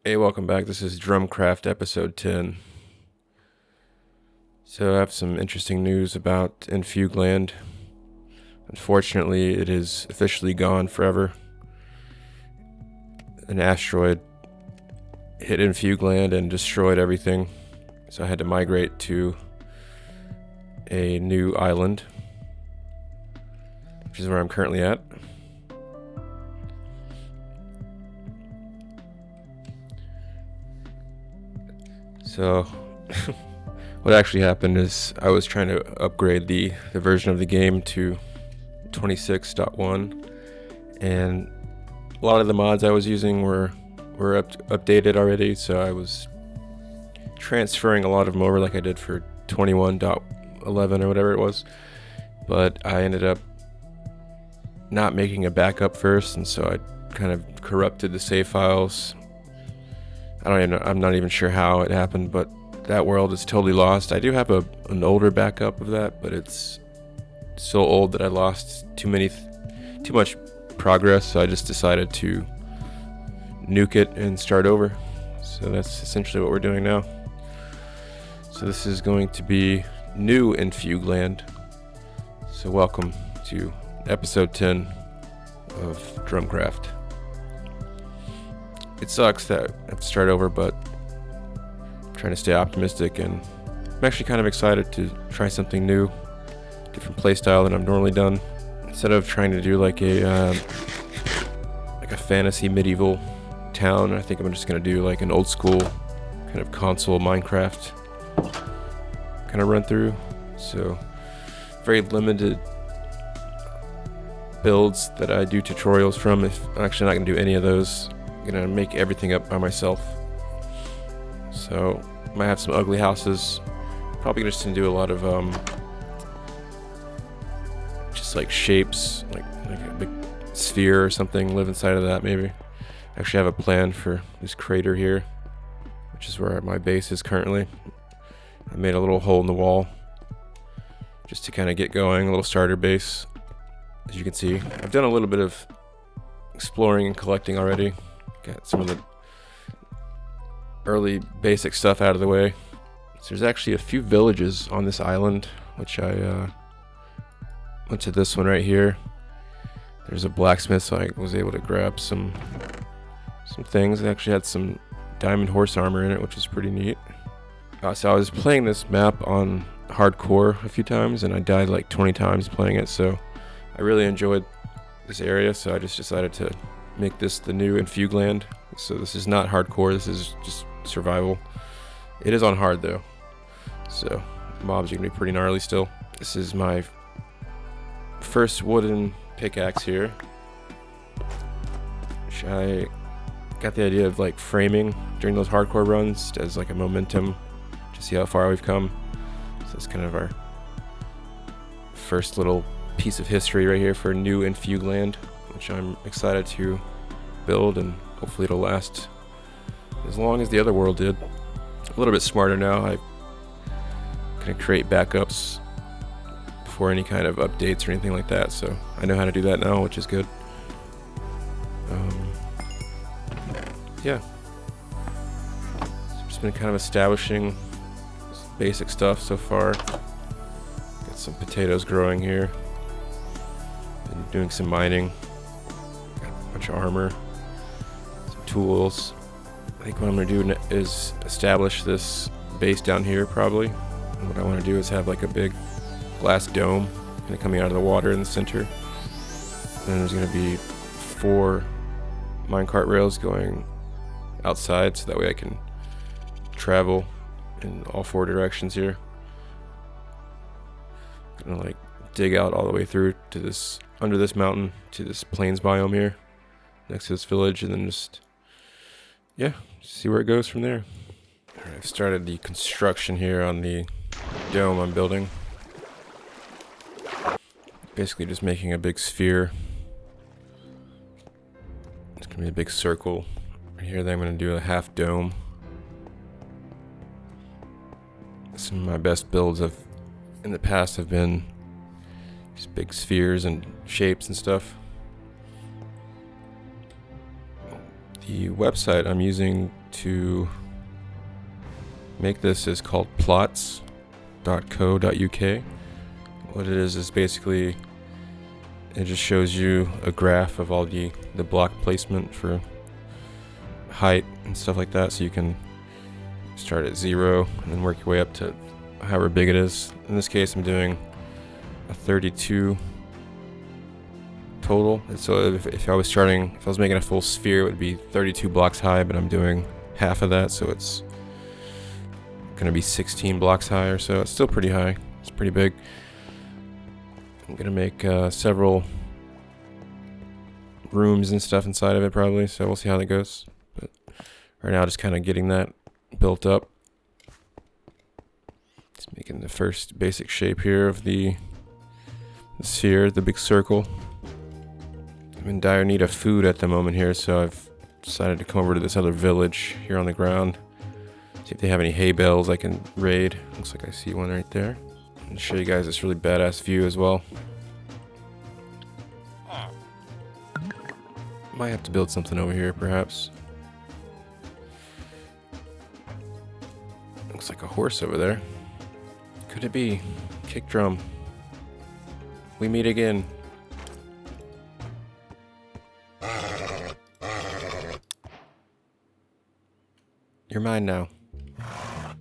Hey, welcome back. This is Drumcraft episode 10. So I have some interesting news about Infugueland. Unfortunately, it is officially gone forever. An asteroid hit Infugueland and destroyed everything. So I had to migrate to a new island, which is where I'm currently at. So what actually happened is I was trying to upgrade the version of the game to 26.1, and a lot of the mods I was using were updated already, so I was transferring a lot of them over like I did for 21.11 or whatever it was. But I ended up not making a backup first, and so I kind of corrupted the save files. I'm not even sure how it happened, but that world is totally lost. I do have an older backup of that, but it's so old that I lost too much progress, so I just decided to nuke it and start over. So that's essentially what we're doing now. So this is going to be new Infugueland. So welcome to episode 10 of Drumcraft. It sucks that I have to start over, but I'm trying to stay optimistic, and I'm actually kind of excited to try something new, different playstyle than I've normally done. Instead of trying to do like a fantasy medieval town, I think I'm just gonna do like an old school kind of console Minecraft kind of run through. So very limited builds that I do tutorials from. If I'm actually not gonna do any of those, I'm gonna make everything up by myself. So might have some ugly houses. Probably just gonna do a lot of just like shapes, like a big sphere or something. Live inside of that maybe. Actually have a plan for this crater here, which is where my base is currently. I made a little hole in the wall just to kind of get going, a little starter base. As you can see, I've done a little bit of exploring and collecting already. Got some of the early basic stuff out of the way. So there's actually a few villages on this island, which I went to this one right here. There's a blacksmith, so I was able to grab some things. It actually had some diamond horse armor in it, which is pretty neat. So I was playing this map on hardcore a few times, and I died like 20 times playing it, so I really enjoyed this area, so I just decided to make this the new Infugueland. So this is not hardcore, this is just survival. It is on hard though, so mobs are gonna be pretty gnarly still. This is my first wooden pickaxe here, which I got the idea of like framing during those hardcore runs as like a momentum to see how far we've come. So it's kind of our first little piece of history right here for new Infugueland, which I'm excited to build, and hopefully it'll last as long as the other world did. A little bit smarter now. I can create backups before any kind of updates or anything like that, so I know how to do that now, which is good. Yeah, so just been kind of establishing basic stuff so far. Got some potatoes growing here. Been doing some mining. Got a bunch of armor, some tools. I think what I'm gonna do is establish this base down here probably. And what I want to do is have like a big glass dome kind of coming out of the water in the center. And there's gonna be 4 minecart rails going outside, so that way I can travel in all 4 directions here. Gonna like dig out all the way through to this, under this mountain, to this plains biome here next to this village, and then just see where it goes from there. Alright, I've started the construction here on the dome I'm building. Basically just making a big sphere. It's gonna be a big circle right here. Then I'm gonna do a half dome. Some of my best builds in the past have been these big spheres and shapes and stuff. The website I'm using to make this is called plots.co.uk. What it is basically it just shows you a graph of all the block placement for height and stuff like that, so you can start at 0 and then work your way up to however big it is. In this case, I'm doing a 32 total. And so if I was making a full sphere, it would be 32 blocks high, but I'm doing half of that, so it's gonna be 16 blocks high or so. It's still pretty high. It's pretty big. I'm gonna make several rooms and stuff inside of it probably, so we'll see how that goes. But right now, just kind of getting that built up. Just making the first basic shape here of the sphere, the big circle. I'm in dire need of food at the moment here, so I've decided to come over to this other village here on the ground. See if they have any hay bales I can raid. Looks like I see one right there. And show you guys this really badass view as well. Might have to build something over here, perhaps. Looks like a horse over there. Could it be? Kick drum. We meet again. You're mine now. I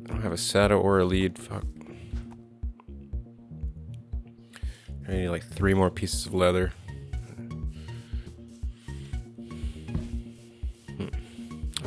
don't have a saddle or a lead. Fuck. I need like 3 more pieces of leather.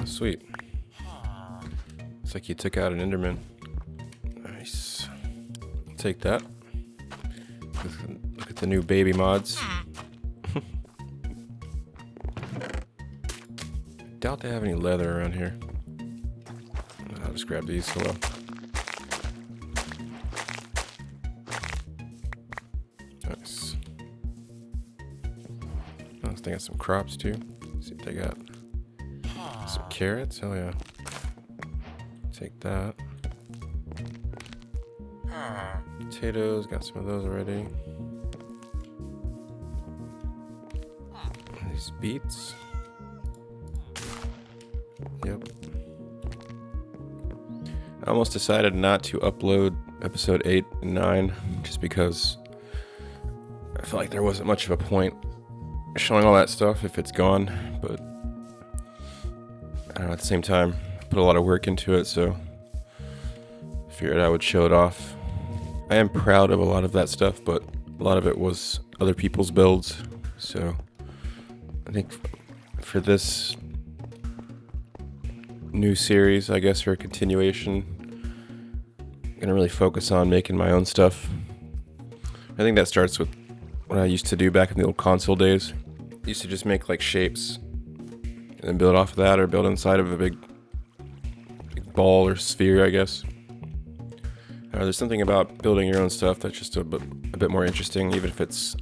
Oh, sweet. Looks like you took out an Enderman. Nice. Take that. Look at the new baby mods. Doubt they have any leather around here. I'll just grab these. Hello. Nice. I was thinking some crops too. See if they got some carrots. Hell yeah. Take that. Potatoes. Got some of those already. These beets. Yep. I almost decided not to upload episode 8 and 9 just because I felt like there wasn't much of a point showing all that stuff if it's gone, but I don't know, at the same time I put a lot of work into it, so I figured I would show it off. I am proud of a lot of that stuff, but a lot of it was other people's builds, so I think for this new series, I guess, or a continuation, I'm gonna really focus on making my own stuff. I think that starts with what I used to do back in the old console days. I used to just make like shapes and then build off of that, or build inside of a big ball or sphere, I guess. There's something about building your own stuff that's just a bit more interesting, even if it's,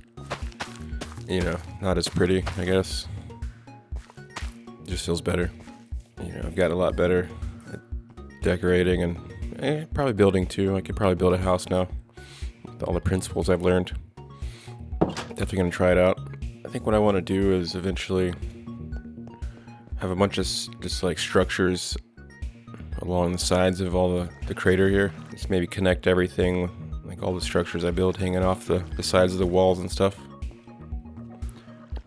you know, not as pretty, I guess. It just feels better. You know, I've gotten a lot better at decorating and probably building too. I could probably build a house now with all the principles I've learned. Definitely gonna try it out. I think what I want to do is eventually have a bunch of just like structures along the sides of all the crater here. Just maybe connect everything, like all the structures I build hanging off the sides of the walls and stuff.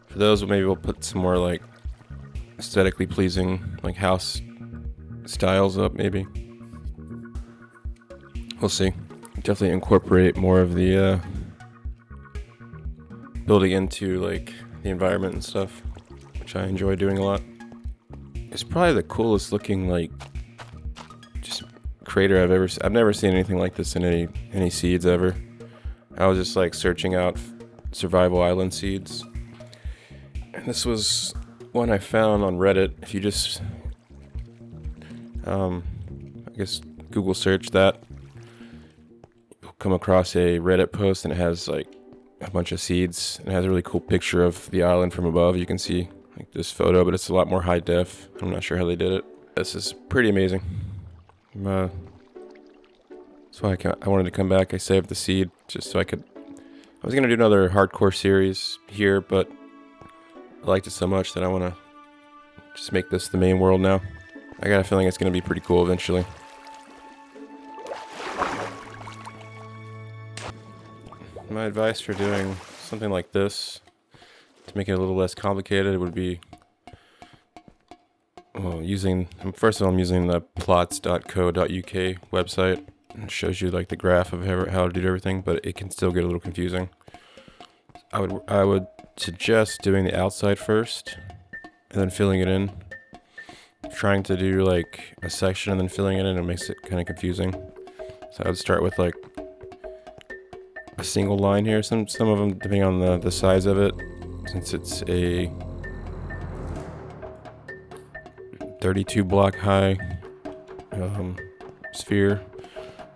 For those, maybe we'll put some more like aesthetically pleasing like house styles up, maybe. We'll see. Definitely incorporate more of the building into like the environment and stuff, which I enjoy doing a lot. It's probably the coolest looking like just crater I've never seen anything like this in any seeds ever. I was just like searching out survival island seeds, and this was one I found on Reddit. If you just I guess Google search that, you'll come across a Reddit post, and it has like a bunch of seeds. It has a really cool picture of the island from above. You can see like this photo, but it's a lot more high def. I'm not sure how they did it. This is pretty amazing. That's why I wanted to come back. I saved the seed just so I could I was gonna do another hardcore series here, but I liked it so much that I want to just make this the main world now. I got a feeling it's gonna be pretty cool eventually. My advice for doing something like this, to make it a little less complicated, would be, well, first of all, I'm using the plots.co.uk website. It shows you like the graph of how to do everything, but it can still get a little confusing. I would suggest doing the outside first, and then filling it in. Trying to do like a section and then filling it in, it makes it kind of confusing. So I would start with like a single line here. Some of them, depending on the size of it, since it's a 32 block high sphere,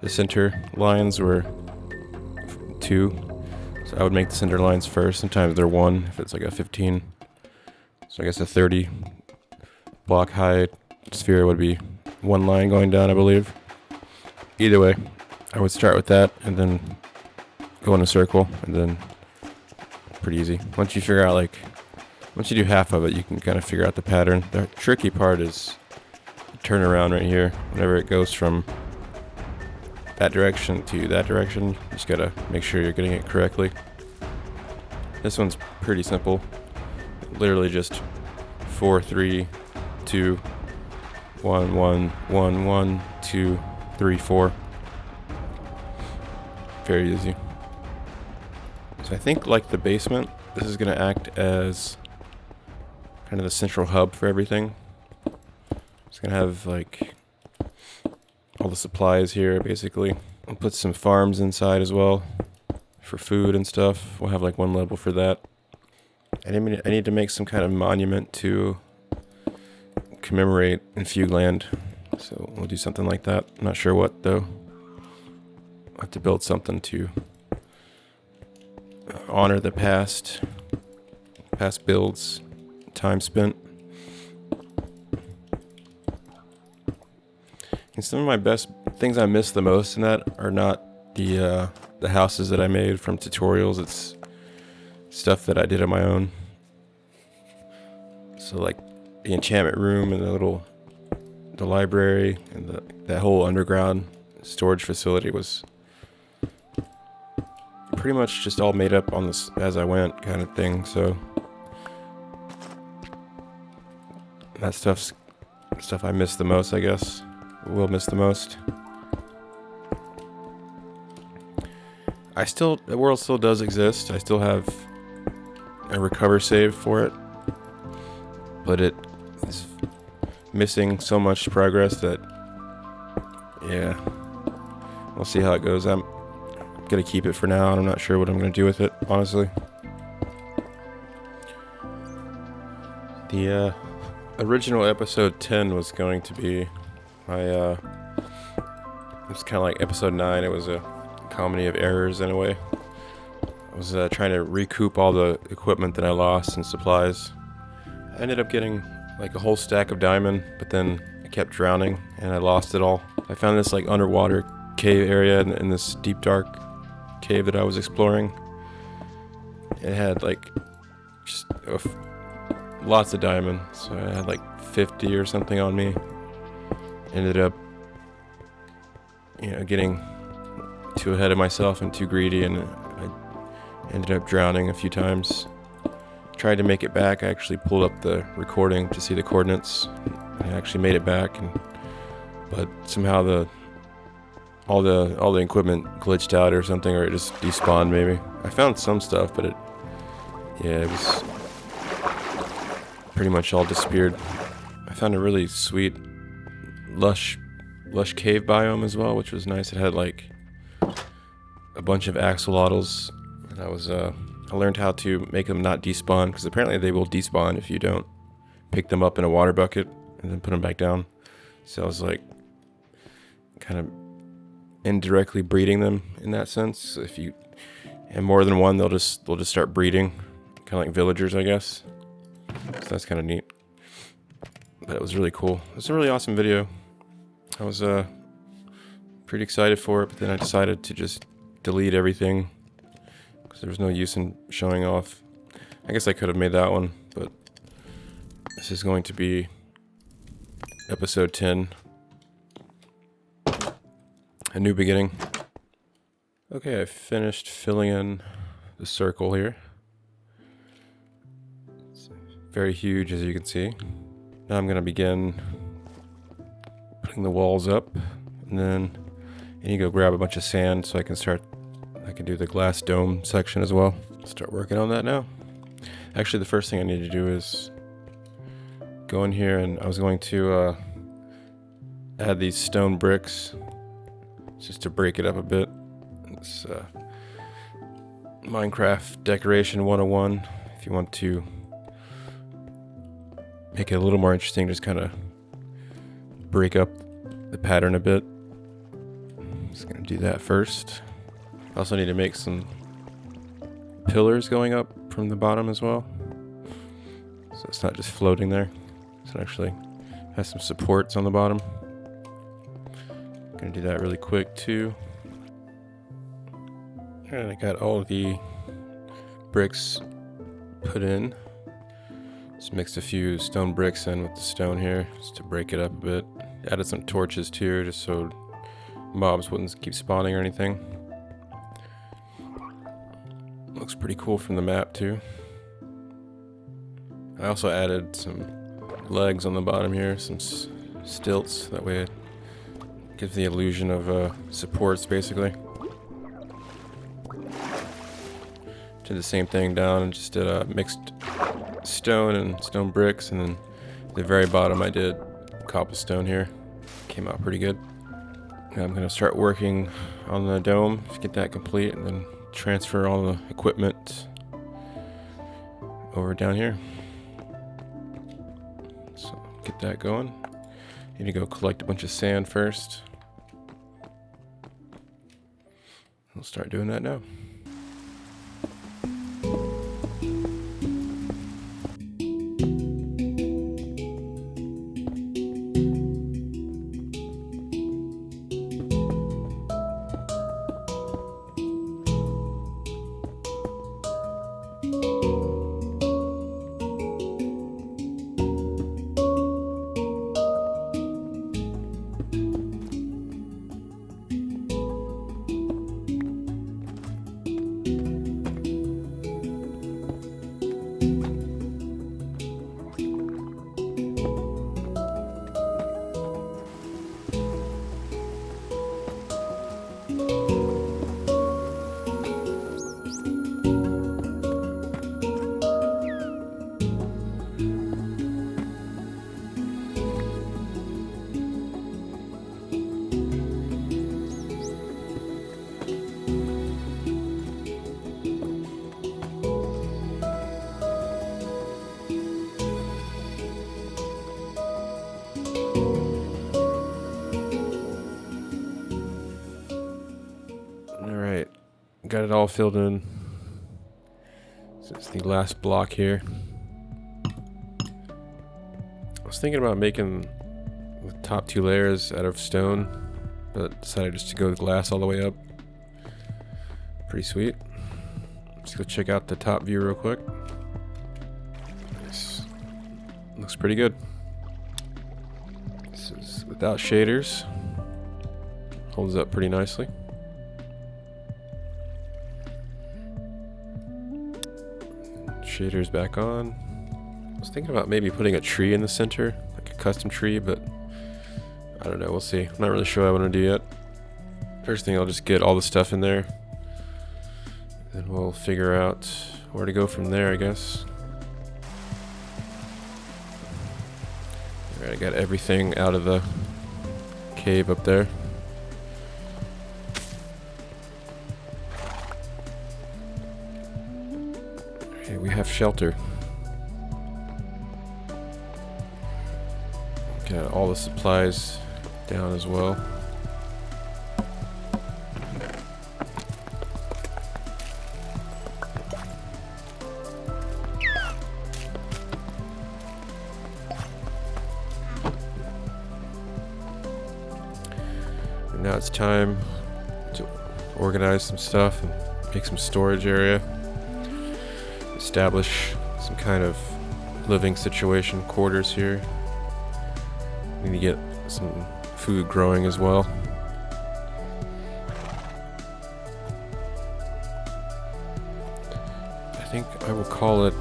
the center lines were 2, so I would make the center lines first. Sometimes they're 1 if it's like a 15, so I guess a 30 block high sphere would be 1 line going down, I believe. Either way, I would start with that and then go in a circle, and then pretty easy. Once you do half of it, you can kind of figure out the pattern. The tricky part is the turnaround right here. Whenever it goes from that direction to that direction, you just gotta make sure you're getting it correctly. This one's pretty simple. Literally just 4, 3, 2, 1, 1, 1, 1, 2, 3, 4. Very easy. So I think, like the basement, this is going to act as kind of the central hub for everything. It's going to have like all the supplies here, basically. I'll put some farms inside as well for food and stuff. We'll have like 1 level for that. I need to make some kind of monument to commemorate Infugueland, so we'll do something like that. I'm not sure what though. I'll have to build something to honor the past builds, time spent. And some of my best things I miss the most in that are not the houses that I made from tutorials. It's stuff that I did on my own. So like the enchantment room and the library and that whole underground storage facility was pretty much just all made up on this as I went kind of thing. So that stuff I miss the most, I guess. Will miss the most. The world still does exist. I still have a recover save for it, but it is missing so much progress that, yeah, we'll see how it goes. I'm gonna keep it for now, and I'm not sure what I'm gonna do with it, honestly. The original episode 10 was going to be it was kind of like episode 9. It was a comedy of errors in a way. I was trying to recoup all the equipment that I lost and supplies. I ended up getting like a whole stack of diamond, but then I kept drowning and I lost it all. I found this like underwater cave area in this deep dark cave that I was exploring. It had like just lots of diamond, so I had like 50 or something on me. Ended up, getting too ahead of myself and too greedy, and I ended up drowning a few times. Tried to make it back. I actually pulled up the recording to see the coordinates. I actually made it back, but somehow all the equipment glitched out or something, or it just despawned maybe. I found some stuff, but it was pretty much all disappeared. I found a really sweet lush cave biome as well, which was nice. It had like a bunch of axolotls, and I learned how to make them not despawn, because apparently they will despawn if you don't pick them up in a water bucket and then put them back down. So I was like kind of indirectly breeding them in that sense. If you have more than one, they'll just start breeding, kind of like villagers, I guess. So that's kind of neat. But it was really cool. It was a really awesome video. I was pretty excited for it, but then I decided to just delete everything, because there was no use in showing off. I guess I could have made that one, but this is going to be episode 10. A new beginning. Okay, I finished filling in the circle here. It's very huge, as you can see. Now I'm going to begin putting the walls up, and then I need to go grab a bunch of sand so I can do the glass dome section as well. Start working on that now. Actually, the first thing I need to do is go in here, and I was going to add these stone bricks just to break it up a bit. It's Minecraft Decoration 101. If you want to make it a little more interesting, just kind of break up the pattern a bit. Just gonna do that first. I also need to make some pillars going up from the bottom as well, so it's not just floating there. So it actually has some supports on the bottom. Gonna do that really quick too. And I got all of the bricks put in. Just mixed a few stone bricks in with the stone here, just to break it up a bit. Added some torches too, just so mobs wouldn't keep spawning or anything. Looks pretty cool from the map too. I also added some legs on the bottom here, some stilts, that way it gives the illusion of supports basically. Did the same thing down and just did mixed stone and stone bricks, and then at the very bottom I did cobblestone here. Came out pretty good. Now I'm going to start working on the dome to get that complete, and then transfer all the equipment over down here. So get that going. Need to go collect a bunch of sand first. We'll start doing that now. Alright, got it all filled in. So it's the last block here. I was thinking about making the top two layers out of stone, but decided just to go with glass all the way up. Pretty sweet. Let's go check out the top view real quick. Nice. Looks pretty good. This is without shaders. Holds up pretty nicely. Shaders back on. I was thinking about maybe putting a tree in the center, like a custom tree, but I don't know, we'll see. I'm not really sure what I want to do yet. First thing, I'll just get all the stuff in there, then we'll figure out where to go from there, I guess. Alright, I got everything out of the cave up there. Okay, we have shelter. Got all the supplies down as well. And now it's time to organize some stuff and make some storage area. establish some kind of living situation, quarters here. Need to get some food growing as well. I think I will call it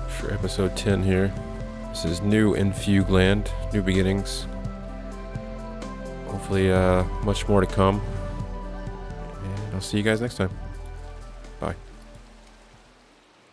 for episode 10 here. This is new Infugueland, new beginnings. Hopefully much more to come. And I'll see you guys next time.